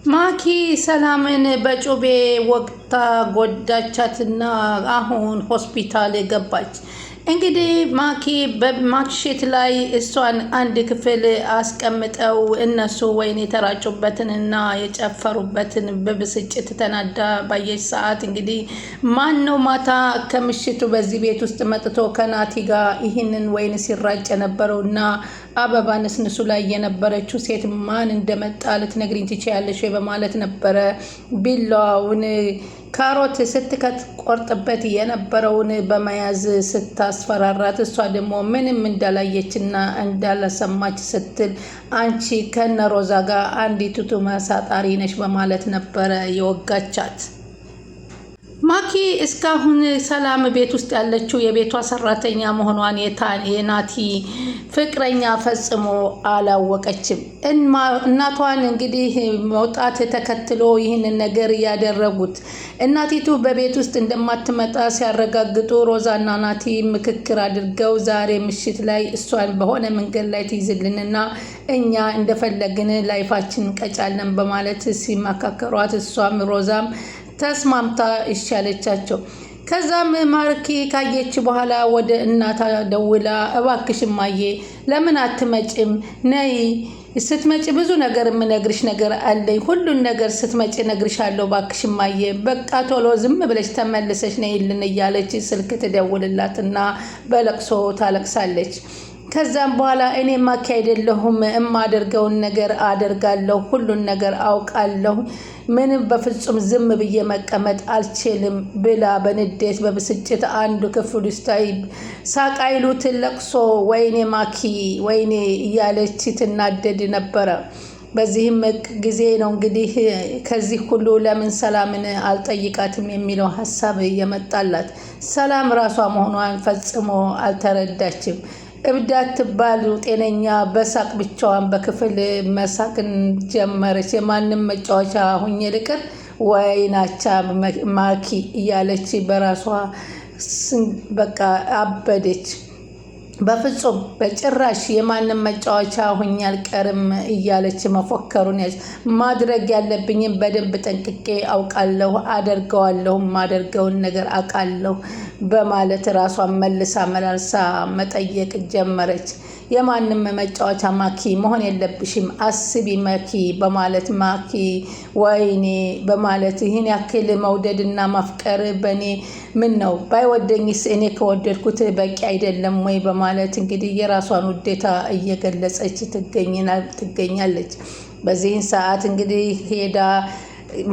ማኪ ሰላምን በጩቤ ወቅታ ጎዳቻትና አሁን ሆስፒታል ገባች። እንግዲህ ማኪ በማክሸት ላይ እሷን አንድ ክፍል አስቀምጠው እነሱ ወይን የተራጩበትንና የጨፈሩበትን በብስጭት ተናዳ ባየች ሰዓት እንግዲህ ማን ነው ማታ ከምሽቱ በዚህ ቤት ውስጥ መጥቶ ከናቲ ጋር ይህንን ወይን ሲራጭ የነበረውና አበባ ንስንሱ ላይ የነበረችው ሴት ማን እንደመጣ ልትነግሪኝ ትችያለሽ በማለት ነበረ ቢላዋውን ካሮት ስትቆርጥበት የነበረውን በመያዝ ስታስፈራራት እሷ ደግሞ ምንም እንዳላየችና እንዳላሰማች ስትል አንቺ ከነሮዛ ጋር አንዲቱ መሳጣሪ ነሽ በማለት ነበረ የወጋቻት። ማኪ እስካሁን ሰላም ቤት ውስጥ ያለችው የቤቷ ሰራተኛ መሆኗን የናቲ ፍቅረኛ ፈጽሞ አላወቀችም። እናቷን እንግዲህ መውጣት ተከትሎ ይህንን ነገር ያደረጉት እናቲቱ በቤት ውስጥ እንደማትመጣ ሲያረጋግጡ ሮዛና ናቲ ምክክር አድርገው ዛሬ ምሽት ላይ እሷን በሆነ መንገድ ላይ ትይዝልንና እኛ እንደፈለግን ላይፋችን እንቀጫለን በማለት ሲመካከሯት እሷም ሮዛም ተስማምታ ይሻለቻቸው። ከዛም ማርኪ ካየች በኋላ ወደ እናታ ደውላ እባክሽ እማዬ ለምን አትመጭም? ነይ ስትመጪ ብዙ ነገር የምነግርሽ ነገር አለኝ። ሁሉን ነገር ስትመጪ እነግርሻለሁ። እባክሽ እማዬ በቃ ቶሎ ዝም ብለሽ ተመልሰሽ ነይልን እያለች ስልክ ትደውልላትና በለቅሶ ታለቅሳለች። ከዛም በኋላ እኔ ማኪ አይደለሁም የማደርገውን ነገር አደርጋለሁ፣ ሁሉን ነገር አውቃለሁ፣ ምንም በፍጹም ዝም ብዬ መቀመጥ አልችልም ብላ በንዴት በብስጭት አንዱ ክፍል ውስጥ ሳቃይሉት ለቅሶ ወይኔ ማኪ ወይኔ እያለች ትናደድ ነበረ። በዚህም ጊዜ ነው እንግዲህ ከዚህ ሁሉ ለምን ሰላምን አልጠይቃትም የሚለው ሀሳብ የመጣላት። ሰላም ራሷ መሆኗን ፈጽሞ አልተረዳችም። እብዳት ትባል ጤነኛ በሳቅ ብቻዋን በክፍል መሳቅን ጀመረች። የማንም መጫወቻ ሁኜ ልቅር ወይናቻ ማኪ እያለች በራሷ በቃ አበደች። በፍጹም በጭራሽ የማንም መጫወቻ ሁኜ አልቀርም እያለች መፎከሩን ያዝ ማድረግ ያለብኝም በደንብ ጠንቅቄ አውቃለሁ፣ አደርገዋለሁ፣ ማደርገውን ነገር አውቃለሁ በማለት ራሷን መልሳ መላልሳ መጠየቅ ጀመረች። የማንም መጫወቻ ማኪ መሆን የለብሽም አስቢ ማኪ በማለት ማኪ ወይኔ በማለት ይህን ያክል መውደድና ማፍቀር በእኔ ምን ነው ባይወደኝስ እኔ ከወደድኩት በቂ አይደለም ወይ በማለት እንግዲህ የራሷን ውዴታ እየገለጸች ትገኛለች። በዚህን ሰዓት እንግዲህ ሄዳ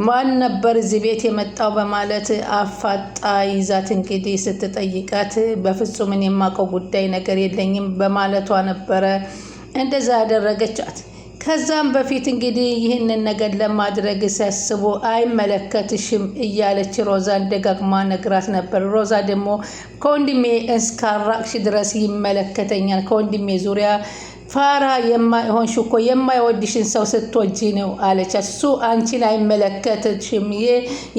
ማን ነበር እዚህ ቤት የመጣው በማለት አፋጣ ይዛት እንግዲህ ስትጠይቃት በፍጹም እኔ የማውቀው ጉዳይ ነገር የለኝም በማለቷ ነበረ እንደዛ ያደረገቻት። ከዛም በፊት እንግዲህ ይህንን ነገር ለማድረግ ሲያስቡ አይመለከትሽም እያለች ሮዛን ደጋግማ ነግራት ነበር። ሮዛ ደግሞ ከወንድሜ እስካራቅሽ ድረስ ይመለከተኛል፣ ከወንድሜ ዙሪያ ፋራ የማይሆንሽ እኮ የማይወድሽን ሰው ስትወጂ ነው አለቻት። እሱ አንቺን አይመለከትሽም፣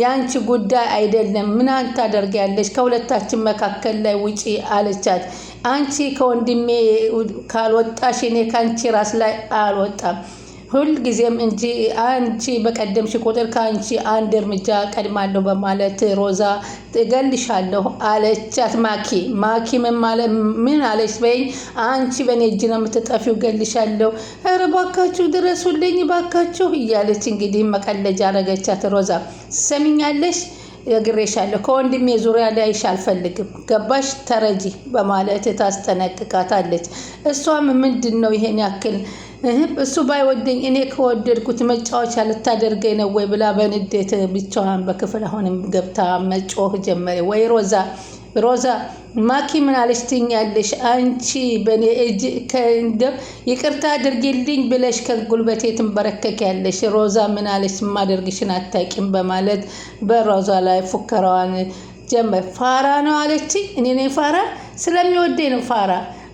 የአንቺ ጉዳይ አይደለም፣ ምን ታደርጊያለሽ? ከሁለታችን መካከል ላይ ውጪ አለቻት። አንቺ ከወንድሜ ካልወጣሽ እኔ ከአንቺ ራስ ላይ አልወጣም ሁልጊዜም እንጂ አንቺ በቀደምሽ ቁጥር ከአንቺ አንድ እርምጃ ቀድማለሁ በማለት ሮዛ እገልሻለሁ አለቻት። ማኪ ምን አለች በይኝ፣ አንቺ በእኔ እጅ ነው የምትጠፊው፣ እገልሻለሁ፣ ኧረ ባካችሁ ድረሱልኝ ባካችሁ እያለች እንግዲህ መቀለጃ አረገቻት። ሮዛ ሰሚኛለሽ እግሬሻለሁ፣ ከወንድሜ ዙሪያ ላይሽ አልፈልግም፣ ገባሽ? ተረጂ በማለት ታስጠነቅቃታለች። እሷም ምንድን ነው ይሄን ያክል እሱ ባይወደኝ እኔ ከወደድኩት መጫወቻ ልታደርገኝ ነው ወይ ብላ በንዴት ብቻዋን በክፍል አሁንም ገብታ መጮህ ጀመረ። ወይ ሮዛ ማኪ ምን አለሽ ትኛለሽ? አንቺ በኔ እጅ ይቅርታ አድርጊልኝ ብለሽ ከጉልበቴ ትንበረከኪያለሽ። ሮዛ ምን አለሽ? ማደርግሽን አታውቂም በማለት በሮዛ ላይ ፉከራዋን ጀመረ። ፋራ ነው አለችኝ። እኔ ነኝ ፋራ? ስለሚወደኝ ነው ፋራ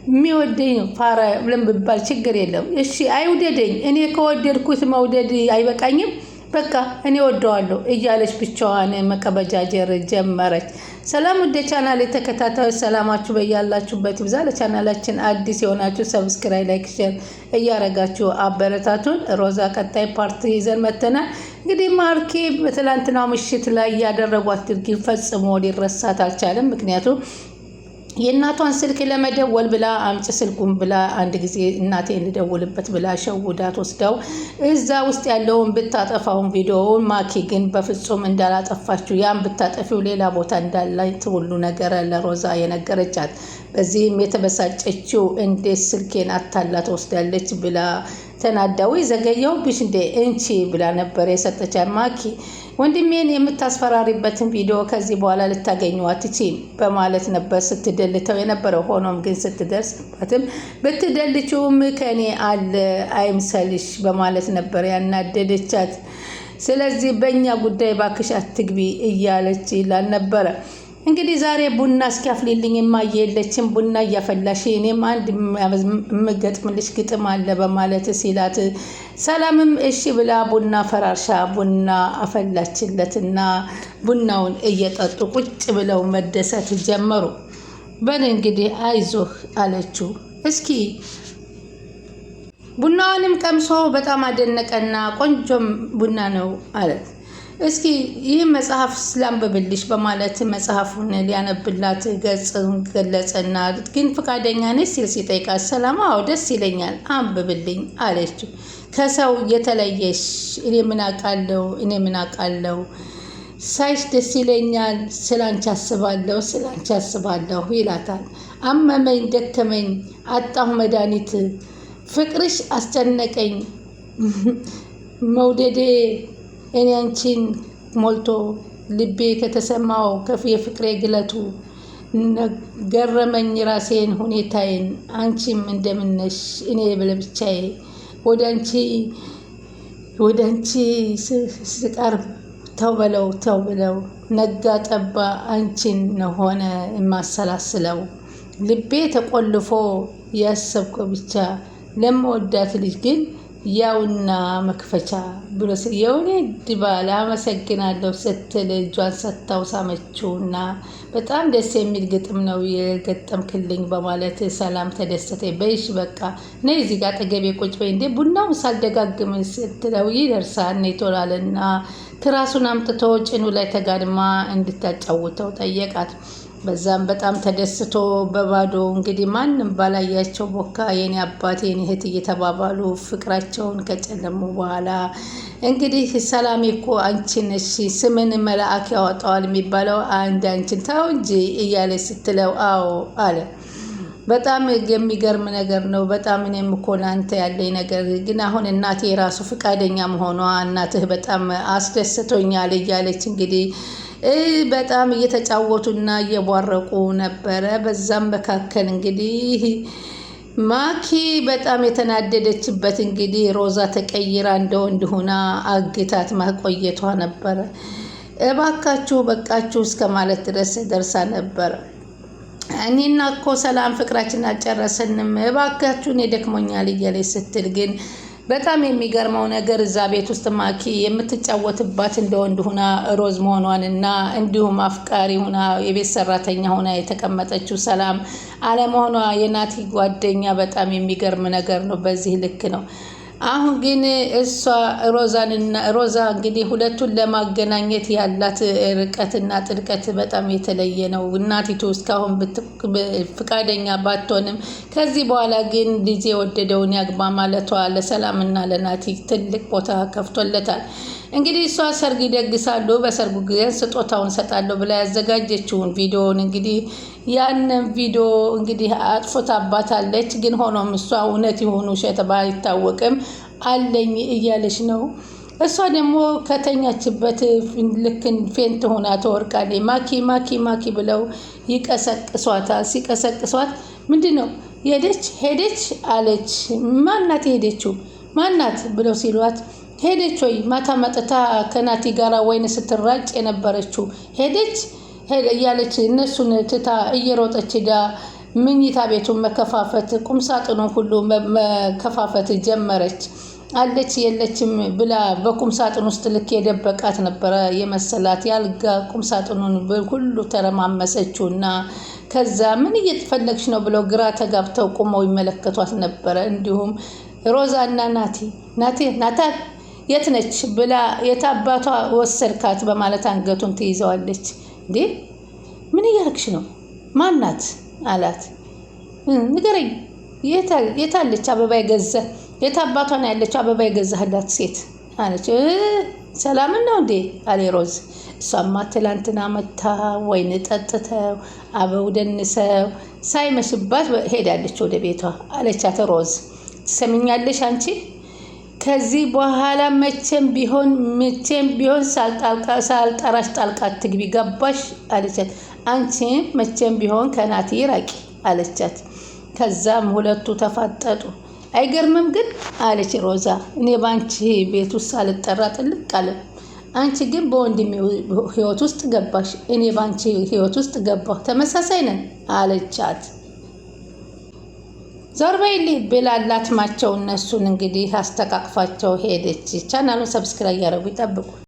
የሚወደኝ ነው ፋራ ብለን ብባል ችግር የለም። እሺ አይውደደኝ፣ እኔ ከወደድኩት መውደድ አይበቃኝም? በቃ እኔ ወደዋለሁ እያለች ብቻዋን መቀበጃጀር ጀመረች። ሰላም ወደ ቻናል የተከታታዮች ሰላማችሁ በያላችሁበት ይብዛ። ለቻናላችን አዲስ የሆናችሁ ሰብስክራይብ፣ ላይክ፣ ሼር እያረጋችሁ አበረታቱን። ሮዛ ቀጣይ ፓርት ይዘን መተናል። እንግዲህ ማርኬ በትላንትናው ምሽት ላይ ያደረጓት ድርጊት ፈጽሞ ሊረሳት አልቻለም። ምክንያቱም የእናቷን ስልክ ለመደወል ብላ አምጪ ስልኩን ብላ አንድ ጊዜ እናቴ እንድደውልበት ብላ ሸውዳት ወስደው እዛ ውስጥ ያለውን ብታጠፋውን ቪዲዮውን ማኪ ግን በፍጹም እንዳላጠፋችው ያን ብታጠፊው ሌላ ቦታ እንዳላት ሁሉ ነገር ለሮዛ የነገረቻት። በዚህም የተበሳጨችው እንዴት ስልኬን አታላ ትወስዳለች ብላ ተናዳዊ ዘገየሁብሽ እንዴ እንቺ ብላ ነበር የሰጠቻት። ማኪ ወንድሜን የምታስፈራሪበትን ቪዲዮ ከዚህ በኋላ ልታገኘው አትችይም በማለት ነበር ስትደልተው የነበረው። ሆኖም ግን ስትደርስበትም ብትደልችውም ከኔ አለ አይምሰልሽ በማለት ነበር ያናደደቻት። ስለዚህ በእኛ ጉዳይ ባክሽ አትግቢ እያለች ይላል ነበረ። እንግዲህ ዛሬ ቡና እስኪያፍልልኝ የማየለችም ቡና እያፈላሽ እኔም አንድ የምገጥምልሽ ግጥም አለ በማለት ሲላት ሰላምም እሺ ብላ ቡና ፈራርሻ ቡና አፈላችለትና ቡናውን እየጠጡ ቁጭ ብለው መደሰት ጀመሩ። በል እንግዲህ አይዞህ አለችው። እስኪ ቡናውንም ቀምሶ በጣም አደነቀና ቆንጆም ቡና ነው አለት። እስኪ ይህ መጽሐፍ ስላንብብልሽ በማለት መጽሐፉን ሊያነብላት ገጽን ገለጸና ግን ፈቃደኛ ነሽ ሲል ሲጠይቃት ሰላም አዎ ደስ ይለኛል አንብብልኝ አለችው። ከሰው የተለየሽ እኔ ምን አውቃለሁ ሳይሽ ደስ ይለኛል ስላንቺ አስባለሁ ይላታል። አመመኝ ደከመኝ አጣሁ መድኃኒት ፍቅርሽ አስጨነቀኝ መውደዴ እኔ አንቺን ሞልቶ ልቤ ከተሰማው ከፍ የፍቅሬ ግለቱ ገረመኝ ራሴን ሁኔታዬን አንቺም እንደምነሽ እኔ ብለብቻዬ ወደ አንቺ ስቀርብ ተው በለው ነጋ ጠባ አንቺን ሆነ የማሰላስለው ልቤ ተቆልፎ ያሰብከው ብቻ ለመወዳት ልጅ ግን ያውና መክፈቻ ብሎ የሆነ ድባል አመሰግናለሁ ስትል እጇን ሰጥታው ሳመችውና በጣም ደስ የሚል ግጥም ነው የገጠምክልኝ በማለት ሰላም ተደሰተ። በይሽ በቃ ነይ እዚህ ጋር አጠገቤ ቁጭ በይ እንዴ ቡናው ሳልደጋግም ስትለው ይደርሳል ነይ ቶላልና ትራሱን አምጥቶ ጭኑ ላይ ተጋድማ እንድታጫውተው ጠየቃት። በዛም በጣም ተደስቶ በባዶ እንግዲህ ማንም ባላያቸው ቦካ የኔ አባት የኔ እህት እየተባባሉ ፍቅራቸውን ከጨለሙ በኋላ እንግዲህ ሰላም እኮ አንቺ ነሽ ስምን መልአክ ያወጣዋል የሚባለው አንድ አንቺን ተው እንጂ እያለ ስትለው አዎ አለ። በጣም የሚገርም ነገር ነው። በጣም እኔም እኮ ላንተ ያለኝ ነገር ግን አሁን እናቴ የራሱ ፍቃደኛ መሆኗ እናትህ በጣም አስደስቶኛል እያለች እንግዲህ በጣም እየተጫወቱና እየቧረቁ ነበረ። በዛም መካከል እንግዲህ ማኪ በጣም የተናደደችበት እንግዲህ ሮዛ ተቀይራ እንደወንድ ሆና አግታት ማቆየቷ ነበረ። እባካችሁ በቃችሁ እስከ ማለት ድረስ ደርሳ ነበረ። እኔና እኮ ሰላም ፍቅራችን አልጨረሰንም እባካችሁ እኔ ደክሞኛል እያለች ስትል ግን በጣም የሚገርመው ነገር እዛ ቤት ውስጥ ማኪ የምትጫወትባት እንደወንድ ሆና ሮዝ መሆኗንና እንዲሁም አፍቃሪ ሆና የቤት ሰራተኛ ሆና የተቀመጠችው ሰላም አለመሆኗ የናቲ ጓደኛ በጣም የሚገርም ነገር ነው። በዚህ ልክ ነው። አሁን ግን እሷ ሮዛ እንግዲህ ሁለቱን ለማገናኘት ያላት ርቀትና ጥልቀት በጣም የተለየ ነው። እናቲቱ እስካሁን ፍቃደኛ ባትሆንም ከዚህ በኋላ ግን ልጅ የወደደውን ያግባ ማለቷ ለሰላምና ለናቲ ትልቅ ቦታ ከፍቶለታል። እንግዲህ እሷ ሰርግ ይደግሳሉ። በሰርጉ ጊዜ ስጦታውን ሰጣለሁ ብላ ያዘጋጀችውን ቪዲዮውን እንግዲህ ያንን ቪዲዮ እንግዲህ አጥፍታባታለች። ግን ሆኖም እሷ እውነት ይሁን ውሸት ባይታወቅም አለኝ እያለች ነው። እሷ ደግሞ ከተኛችበት ልክ ፌንት ሆና ተወርቃለች። ማኪ ብለው ይቀሰቅሷታል። ሲቀሰቅሷት ምንድነው ሄደች አለች። ማናት ሄደችው ማናት ብለው ሲሏት ሄደች ወይ ማታ መጥታ ከናቲ ጋራ ወይን ስትራጭ የነበረችው ሄደች እያለች እነሱን ትታ እየሮጠች ዳ ምኝታ ቤቱን መከፋፈት ቁምሳጥኑን ሁሉ መከፋፈት ጀመረች። አለች የለችም ብላ በቁም ሳጥን ውስጥ ልክ የደበቃት ነበረ የመሰላት። ያልጋ ቁም ሳጥኑን ሁሉ ተረማመሰችውና ከዛ ምን እየተፈለግሽ ነው ብለው ግራ ተጋብተው ቁመው ይመለከቷት ነበረ። እንዲሁም ሮዛና ናታን የት ነች ብላ የታባቷ ወሰድካት በማለት አንገቱን ትይዘዋለች። እንዴ ምን እያደረግሽ ነው? ማናት አላት። ንገረኝ፣ የታለች አበባ የገዛ የታባቷን ያለችው አበባ የገዛህላት ሴት አለች። ሰላምን ነው እንዴ አለ ሮዝ። እሷማ ትላንትና መታ ወይን ጠጥተው አበው ደንሰው ሳይመሽባት ሄዳለች ወደ ቤቷ አለቻት ሮዝ። ትሰሚኛለሽ አንቺ ከዚህ በኋላ መቼም ቢሆን ሳልጠራሽ ጣልቃ አትግቢ ገባሽ አለቻት። አንቺ መቼም ቢሆን ከናቲ ራቂ አለቻት። ከዛም ሁለቱ ተፋጠጡ። አይገርምም ግን አለች ሮዛ። እኔ ባንቺ ቤት ውስጥ ሳልጠራ ጥልቅ አለ። አንቺ ግን በወንድሜ ህይወት ውስጥ ገባሽ፣ እኔ ባንቺ ህይወት ውስጥ ገባሁ፣ ተመሳሳይ ነን አለቻት። ዞር በይልኝ ብላ ላትማቸው እነሱን እንግዲህ አስተቃቅፋቸው ሄደች። ቻናሉን ሰብስክራይብ ያደርጉ ይጠብቁ።